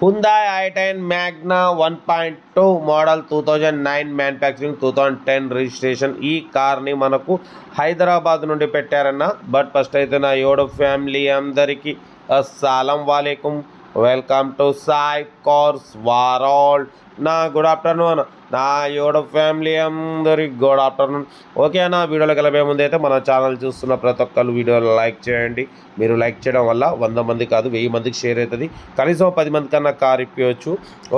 Hyundai i10 Magna 1.2 model 2009 manufacturing 2010 registration. ఈ కార్ని మనకు హైదరాబాద్ నుండి పెట్టారన్న. బట్ ఫస్ట్ అయితే నా యోడ ఫ్యామిలీ అందరికీ అస్సలం వాలేకుం, welcome to Sai cars world. నా గుడ్ ఆఫ్టర్నూన్ నా యోడ ఫ్యామిలీ అందరికి గుడ్ ఆఫ్టర్నూన్. ఓకే అన్న, వీడియోలోకి వెళ్ళబోయే ముందు అయితే మన ఛానల్ చూస్తున్న ప్రతి ఒక్కరు వీడియోలు లైక్ చేయండి. మీరు లైక్ చేయడం వల్ల 100 మంది కాదు 1000 మందికి షేర్ అవుతుంది. కనీసం 10 మంది కన్నా కార్ ఇప్పవచ్చు.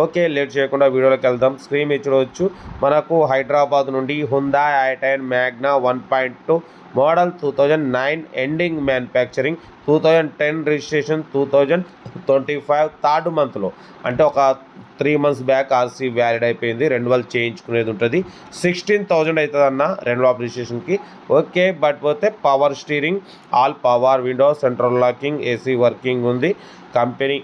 ఓకే, లేట్ చేయకుండా వీడియోలోకి వెళ్దాం. స్క్రీన్ మీద చూడవచ్చు, మనకు హైదరాబాద్ నుండి Hyundai i10 Magna 1.2 model 2009 ending manufacturing, 2010 registration, 2025 third మంత్లో, అంటే ఒక 3 మంత్స్ బ్యాక్ ఆర్సీ వ్యాలిడ్ అయిపోయింది. రెన్యువల్ చేయించుకునేది ఉంటుంది. 16,000 అవుతుంది అన్న రెన్యువల్ రిజిస్ట్రేషన్కి. ఓకే, బట్ పోతే power steering, all power window, central locking, AC working ఉంది. కంపెనీ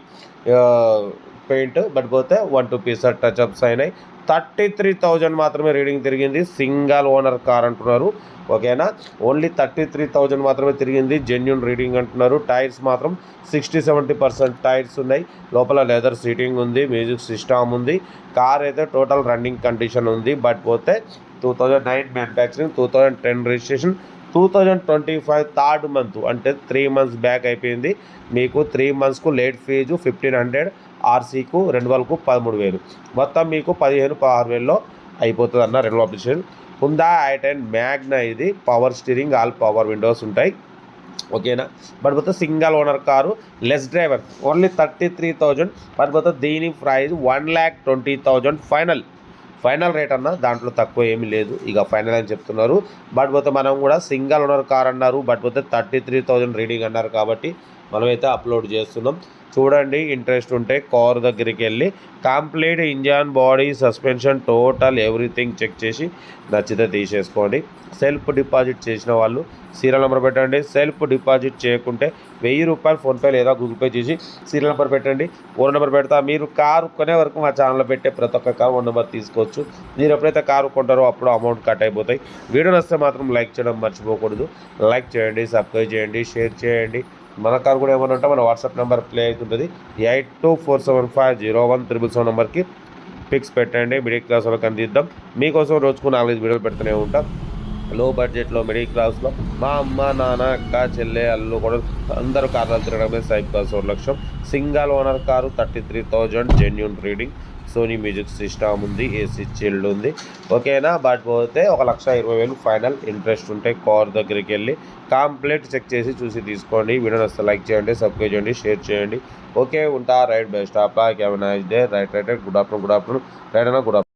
పెయింట్, బట్ పోతే 1-2 పీసెస్ టచ్అప్స్ అయినాయి. 33,000 మాత్రమే రీడింగ్ తిరిగింది. సింగల్ ఓనర్ కార్ అంటున్నారు. ఓకేనా, ఓన్లీ 33,000 మాత్రమే తిరిగింది. జెన్యున్ రీడింగ్ అంటున్నారు. టైర్స్ మాత్రం 60-70% టైర్స్ ఉన్నాయి. లోపల లెదర్ సీటింగ్ ఉంది, మ్యూజిక్ సిస్టమ్ ఉంది. కార్ అయితే టోటల్ రన్నింగ్ కండిషన్ ఉంది. బట్ పోతే 2009 మ్యానుఫ్యాక్చరింగ్, 2010 రిజిస్ట్రేషన్, 2025 థర్డ్ మంత్, అంటే 3 మంత్స్ బ్యాక్ అయిపోయింది. మీకు 3 మంత్స్కు లేట్ ఫీజు 1,500, ఆర్సీకు రెన్యువల్కు 13,000, మొత్తం మీకు 15-16,000లో అయిపోతుంది అన్న renewal application. Hyundai i10 Magna ఇది power steering, all power Windows ఉంటాయి. ఓకేనా, బట్ పోతే single owner car, less driver, only 33,000. But పోతే దీని ప్రైస్ 1,20,000 ఫైనల్ రేట్ అన్న. దాంట్లో తక్కువ ఏమీ లేదు, ఇక ఫైనల్ అని చెప్తున్నారు. బట్ పోతే మనం కూడా సింగల్ ఓనర్ కార్ అన్నారు, బట్ పోతే 33,000 రీడింగ్ అన్నారు కాబట్టి మనమైతే అప్లోడ్ చేస్తున్నాం. చూడండి, ఇంట్రెస్ట్ ఉంటే కార్ దగ్గరికి వెళ్ళి complete engine, body, suspension, total everything check చేసి నచ్చితే తీసేసుకోండి. సెల్ఫ్ డిపాజిట్ చేసిన వాళ్ళు సీరియల్ నెంబర్ పెట్టండి. సెల్ఫ్ డిపాజిట్ చేయకుంటే 1000 రూపాయలు ఫోన్పే లేదా గూగుల్ పే చేసి సీరియల్ నెంబర్ పెట్టండి. ఫోన్ నెంబర్ పెడతా. మీరు కారు కొనే వరకు మా ఛానల్లో పెట్టే ప్రతి ఒక్క కారు 1 నెంబర్ తీసుకోవచ్చు. మీరు ఎప్పుడైతే కారు కొంటారో అప్పుడు అమౌంట్ కట్ అయిపోతాయి. వీడియో నచ్చితే మాత్రం లైక్ చేయడం మర్చిపోకూడదు. లైక్ చేయండి, సబ్స్క్రైబ్ చేయండి, షేర్ చేయండి. మన కారు కూడా ఏమన్నా ఉంటే మన వాట్సాప్ నెంబర్ ప్లే అవుతుంటుంది. 8247501777 నెంబర్కి పిక్స్ పెట్టండి. మిడిల్ క్లాస్ వాళ్ళకి అందిద్దాం. మీకోసం రోజుకు 4-5 వీడియోలు పెడుతూనే ఉంటాం. లో బడ్జెట్లో మిడిల్ క్లాస్లో మా అమ్మ, నాన్న, అక్క, చెల్లె, అల్లు కూడా అందరూ కార్లు తిరగడమే సాయి కార్స్ లక్ష్యం. Single owner car, 33,000, genuine reading, Sony music system ఉంది, ఏసీ చిల్డ్ ఉంది. ఓకేనా, బట్ పోతే 1,20,000 ఫైనల్. ఇంట్రెస్ట్ ఉంటే కార్ దగ్గరికి వెళ్ళి కంప్లీట్ చెక్ చేసి చూసి తీసుకోండి. వీడియో నచ్చితే లైక్ చేయండి, సబ్స్క్రైబ్ చేయండి, షేర్ చేయండి. ఓకే, ఉంటా. Right, best of luck, have a nice day. Right good afternoon right అన్న, గుడ్ ఆఫ్టర్నూన్.